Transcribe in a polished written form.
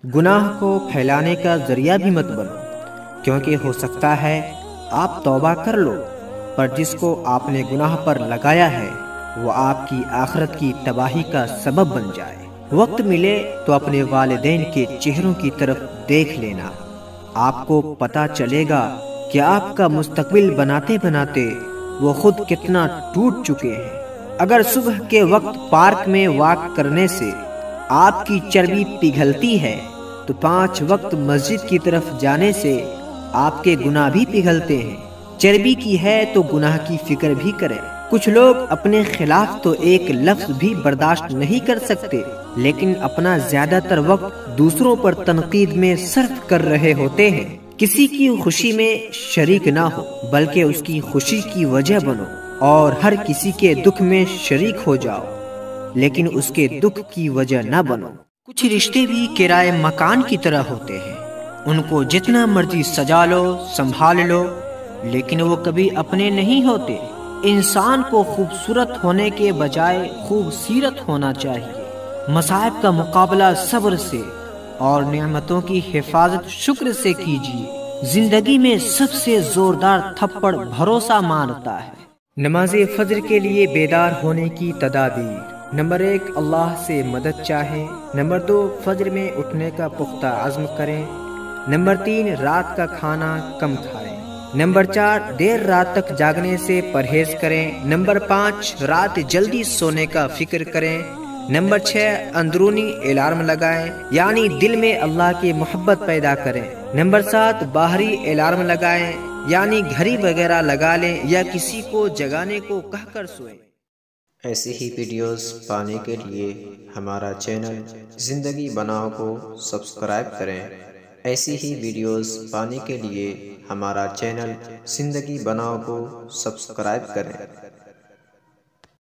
گناہ کو پھیلانے کا ذریعہ بھی مت بنو، کیونکہ ہو سکتا ہے آپ توبہ کر لو، پر جس کو آپ نے گناہ پر لگایا ہے وہ آپ کی آخرت کی تباہی کا سبب بن جائے۔ وقت ملے تو اپنے والدین کے چہروں کی طرف دیکھ لینا، آپ کو پتہ چلے گا کہ آپ کا مستقبل بناتے بناتے وہ خود کتنا ٹوٹ چکے ہیں۔ اگر صبح کے وقت پارک میں واک کرنے سے آپ کی چربی پگھلتی ہے تو 5 وقت مسجد کی طرف جانے سے آپ کے گناہ بھی پگھلتے ہیں۔ چربی کی ہے تو گناہ کی فکر بھی کریں۔ کچھ لوگ اپنے خلاف تو ایک لفظ بھی برداشت نہیں کر سکتے، لیکن اپنا زیادہ تر وقت دوسروں پر تنقید میں صرف کر رہے ہوتے ہیں۔ کسی کی خوشی میں شریک نہ ہو، بلکہ اس کی خوشی کی وجہ بنو، اور ہر کسی کے دکھ میں شریک ہو جاؤ، لیکن اس کے دکھ کی وجہ نہ بنو۔ کچھ رشتے بھی کرائے مکان کی طرح ہوتے ہیں، ان کو جتنا مرضی سجا لو، سنبھال لو، لیکن وہ کبھی اپنے نہیں ہوتے۔ انسان کو خوبصورت ہونے کے بجائے خوبصیرت ہونا چاہیے۔ مصائب کا مقابلہ صبر سے اور نعمتوں کی حفاظت شکر سے کیجیے۔ زندگی میں سب سے زوردار تھپڑ بھروسہ مارتا ہے۔ نماز فجر کے لیے بیدار ہونے کی تدابیر: نمبر 1، اللہ سے مدد چاہیں۔ نمبر 2، فجر میں اٹھنے کا پختہ عزم کریں۔ نمبر 3، رات کا کھانا کم کھائیں۔ نمبر 4، دیر رات تک جاگنے سے پرہیز کریں۔ نمبر 5، رات جلدی سونے کا فکر کریں۔ نمبر 6، اندرونی الارم لگائیں، یعنی دل میں اللہ کی محبت پیدا کریں۔ نمبر 7، باہری الارم لگائیں، یعنی گھڑی وغیرہ لگا لیں یا کسی کو جگانے کو کہہ کر سوئیں۔ ایسی ہی ویڈیوز پانے کے لیے ہمارا چینل زندگی بناؤ کو سبسکرائب کریں۔ ایسی ہی ویڈیوز پانے کے لیے ہمارا چینل زندگی بناؤ کو سبسکرائب کریں۔